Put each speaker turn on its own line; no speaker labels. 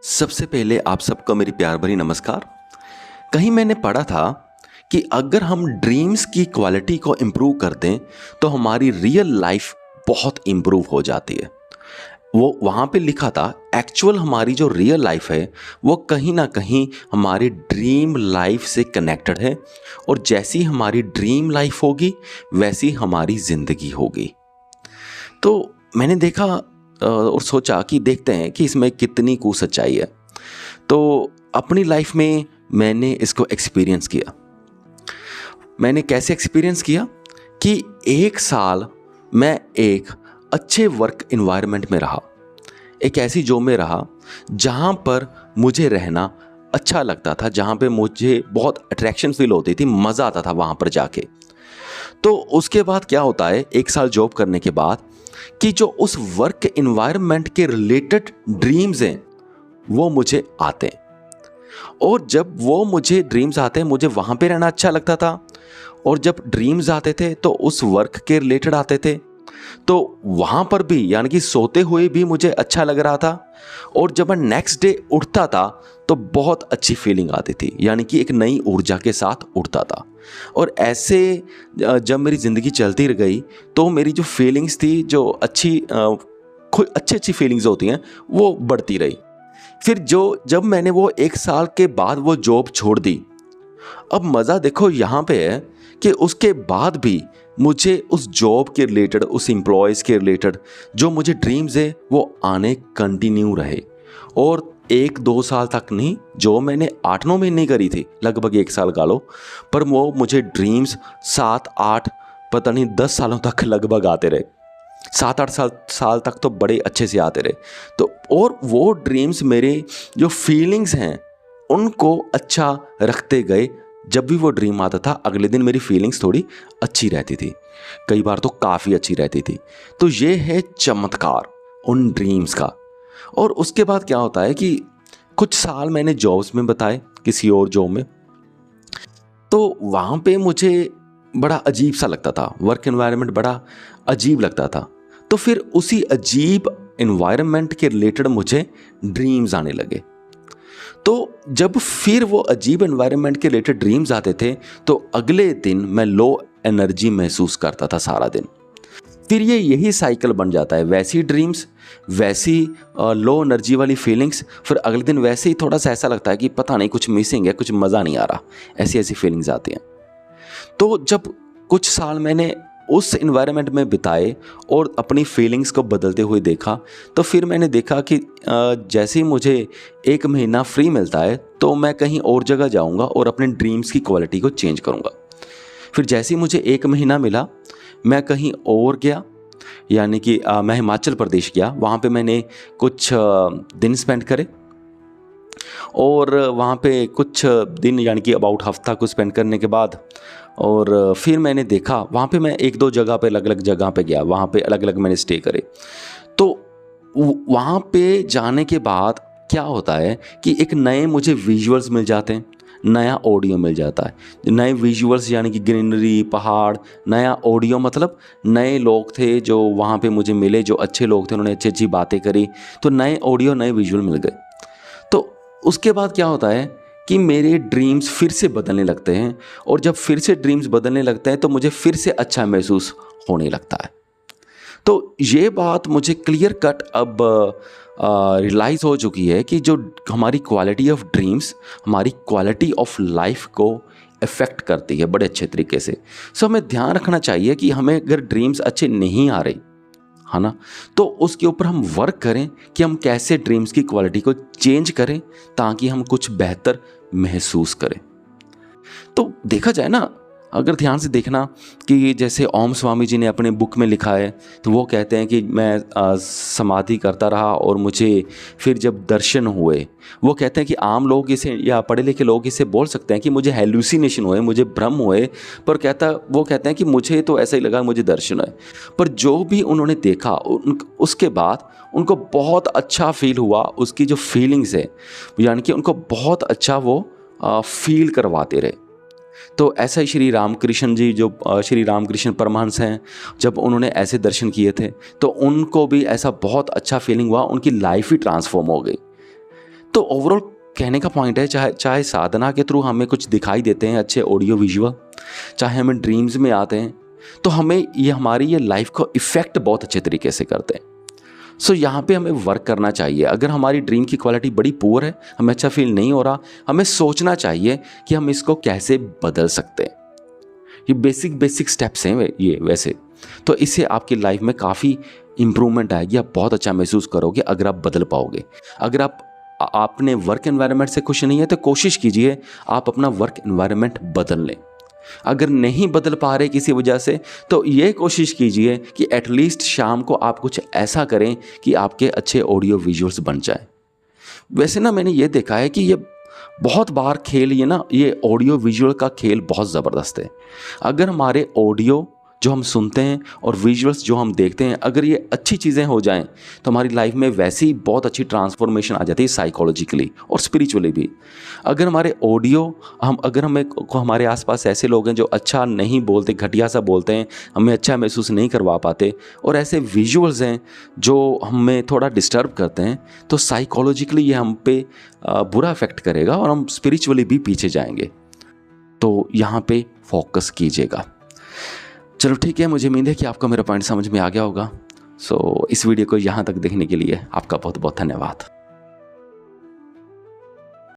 सबसे पहले आप सबको मेरी प्यार भरी नमस्कार। कहीं मैंने पढ़ा था कि अगर हम ड्रीम्स की क्वालिटी को इम्प्रूव कर दें तो हमारी रियल लाइफ बहुत इम्प्रूव हो जाती है। वो वहाँ पे लिखा था एक्चुअल हमारी जो रियल लाइफ है वो कहीं ना कहीं हमारी ड्रीम लाइफ से कनेक्टेड है, और जैसी हमारी ड्रीम लाइफ होगी वैसी हमारी ज़िंदगी होगी। तो मैंने देखा और सोचा कि देखते हैं कि इसमें कितनी कुछ सच्चाई है। तो अपनी लाइफ में मैंने इसको एक्सपीरियंस किया। मैंने कैसे एक्सपीरियंस किया कि 1 साल मैं एक अच्छे वर्क इन्वायरमेंट में रहा, एक ऐसी जॉब में रहा जहाँ पर मुझे रहना अच्छा लगता था, जहाँ पे मुझे बहुत अट्रैक्शन फील होती थी, मज़ा आता था वहाँ पर जाके। तो उसके बाद क्या होता है 1 साल जॉब करने के बाद कि जो उस वर्क इन्वायरमेंट के रिलेटेड ड्रीम्स हैं वो मुझे आते हैं, और जब वो मुझे ड्रीम्स आते हैं मुझे वहाँ पे रहना अच्छा लगता था, और जब ड्रीम्स आते थे तो उस वर्क के रिलेटेड आते थे तो वहाँ पर भी यानी कि सोते हुए भी मुझे अच्छा लग रहा था, और जब मैं नेक्स्ट डे उठता था तो बहुत अच्छी फीलिंग आती थी, यानी कि एक नई ऊर्जा के साथ उठता था। और ऐसे जब मेरी ज़िंदगी चलती रह गई तो मेरी जो फीलिंग्स थी, जो अच्छी अच्छी फीलिंग्स होती हैं, वो बढ़ती रही। फिर जब मैंने वो 1 साल के बाद वो जॉब छोड़ दी, अब मज़ा देखो यहाँ पे है कि उसके बाद भी मुझे उस जॉब के रिलेटेड, उस एम्प्लॉयज़ के रिलेटेड जो मुझे ड्रीम्स है वो आने कंटिन्यू रहे। और 1-2 साल तक नहीं, जो मैंने 8-9 महीने करी थी, लगभग 1 साल का लो, पर वो मुझे ड्रीम्स 7-8 पता नहीं 10 सालों तक लगभग आते रहे। 7-8 साल तक तो बड़े अच्छे से आते रहे। तो और वो ड्रीम्स मेरे जो फीलिंग्स हैं उनको अच्छा रखते गए। जब भी वो ड्रीम आता था अगले दिन मेरी फीलिंग्स थोड़ी अच्छी रहती थी, कई बार तो काफ़ी अच्छी रहती थी। तो ये है चमत्कार उन ड्रीम्स का। और उसके बाद क्या होता है कि कुछ साल मैंने जॉब्स में बताए, किसी और जॉब में, तो वहाँ पे मुझे बड़ा अजीब सा लगता था, वर्क एनवायरनमेंट बड़ा अजीब लगता था। तो फिर उसी अजीब एनवायरनमेंट के रिलेटेड मुझे ड्रीम्स आने लगे। तो जब फिर वो अजीब एनवायरनमेंट के रिलेटेड ड्रीम्स आते थे तो अगले दिन मैं लो एनर्जी महसूस करता था सारा दिन। फिर यही साइकिल बन जाता है, वैसी ड्रीम्स, वैसी लो एनर्जी वाली फीलिंग्स, फिर अगले दिन वैसे ही थोड़ा सा ऐसा लगता है कि पता नहीं कुछ मिसिंग है, कुछ मज़ा नहीं आ रहा, ऐसी ऐसी फीलिंग्स आती हैं। तो जब कुछ साल मैंने उस इन्वायरमेंट में बिताए और अपनी फीलिंग्स को बदलते हुए देखा, तो फिर मैंने देखा कि जैसे ही मुझे 1 महीना फ्री मिलता है तो मैं कहीं और जगह जाऊंगा और अपने ड्रीम्स की क्वालिटी को चेंज करूंगा। फिर जैसे ही मुझे 1 महीना मिला मैं कहीं और गया, यानी कि मैं हिमाचल प्रदेश गया। वहाँ पे मैंने कुछ दिन स्पेंड करे, और वहाँ पे कुछ दिन यानी कि अबाउट हफ्ता को स्पेंड करने के बाद, और फिर मैंने देखा वहाँ पे मैं 1-2 जगह पे अलग अलग जगह पे गया, वहाँ पे अलग अलग मैंने स्टे करे। तो वहाँ पे जाने के बाद क्या होता है कि एक नए मुझे विजुअल्स मिल जाते हैं, नया ऑडियो मिल जाता है। नए विजुअल्स यानी कि ग्रीनरी, पहाड़, नया ऑडियो, मतलब नए लोग थे जो वहाँ पे मुझे मिले, जो अच्छे लोग थे, उन्होंने अच्छी अच्छी बातें करी, तो नए ऑडियो, नए विजुअल मिल गए। तो उसके बाद क्या होता है कि मेरे ड्रीम्स फिर से बदलने लगते हैं, और जब फिर से ड्रीम्स बदलने लगते हैं तो मुझे फिर से अच्छा महसूस होने लगता है। तो ये बात मुझे क्लियर कट अब रियलाइज़ हो चुकी है कि जो हमारी क्वालिटी ऑफ ड्रीम्स हमारी क्वालिटी ऑफ लाइफ को इफ़ेक्ट करती है बड़े अच्छे तरीके से। सो हमें ध्यान रखना चाहिए कि हमें अगर ड्रीम्स अच्छे नहीं आ रहे, है ना, तो उसके ऊपर हम वर्क करें कि हम कैसे ड्रीम्स की क्वालिटी को चेंज करें ताकि हम कुछ बेहतर महसूस करें। तो देखा जाए ना, अगर ध्यान से देखना कि जैसे ओम स्वामी जी ने अपने बुक में लिखा है, तो वो कहते हैं कि मैं समाधि करता रहा और मुझे फिर जब दर्शन हुए, वो कहते हैं कि आम लोग इसे या पढ़े लिखे लोग इसे बोल सकते हैं कि मुझे हेलुसिनेशन हुए, मुझे भ्रम हुए, पर वो कहते हैं कि मुझे तो ऐसा ही लगा मुझे दर्शन है। पर जो भी उन्होंने देखा उसके बाद उनको बहुत अच्छा फील हुआ, उसकी जो फीलिंग्स है यानी कि उनको बहुत अच्छा वो फील करवाते रहे। तो ऐसा ही श्री रामकृष्ण जी, जो श्री रामकृष्ण परमहंस हैं, जब उन्होंने ऐसे दर्शन किए थे तो उनको भी ऐसा बहुत अच्छा फीलिंग हुआ, उनकी लाइफ ही ट्रांसफॉर्म हो गई। तो ओवरऑल कहने का पॉइंट है, चाहे साधना के थ्रू हमें कुछ दिखाई देते हैं अच्छे ऑडियो विजुअल, चाहे हमें ड्रीम्स में आते हैं, तो हमें ये हमारी ये लाइफ को इफ़ेक्ट बहुत अच्छे तरीके से करते हैं। सो यहाँ पे हमें वर्क करना चाहिए। अगर हमारी ड्रीम की क्वालिटी बड़ी पुअर है, हमें अच्छा फील नहीं हो रहा, हमें सोचना चाहिए कि हम इसको कैसे बदल सकते हैं। ये बेसिक स्टेप्स हैं ये वैसे, तो इससे आपकी लाइफ में काफ़ी इम्प्रूवमेंट आएगी, आप बहुत अच्छा महसूस करोगे अगर आप बदल पाओगे। अगर आप अपने वर्क एनवायरनमेंट से खुश नहीं है तो कोशिश कीजिए आप अपना वर्क एनवायरनमेंट बदल लें। अगर नहीं बदल पा रहे किसी वजह से, तो ये कोशिश कीजिए कि एटलीस्ट शाम को आप कुछ ऐसा करें कि आपके अच्छे ऑडियो विजुअल्स बन जाए। वैसे ना मैंने ये देखा है कि ये बहुत बार खेल ये ऑडियो विजुअल का खेल बहुत ज़बरदस्त है। अगर हमारे ऑडियो जो हम सुनते हैं और विजुअल्स जो हम देखते हैं, अगर ये अच्छी चीज़ें हो जाएं तो हमारी लाइफ में वैसे ही बहुत अच्छी ट्रांसफॉर्मेशन आ जाती है साइकोलॉजिकली और स्पिरिचुअली भी। अगर हमारे ऑडियो अगर हमारे आसपास ऐसे लोग हैं जो अच्छा नहीं बोलते, घटिया सा बोलते हैं, हमें अच्छा महसूस नहीं करवा पाते, और ऐसे विजुअल्स हैं जो हमें थोड़ा डिस्टर्ब करते हैं, तो साइकोलॉजिकली ये हम पे बुरा इफेक्ट करेगा और हम स्पिरिचुअली भी पीछे जाएंगे। तो यहाँ पे फोकस कीजिएगा। चलो ठीक है, मुझे उम्मीद है कि आपको मेरा पॉइंट समझ में आ गया होगा। इस वीडियो को यहाँ तक देखने के लिए आपका बहुत बहुत धन्यवाद।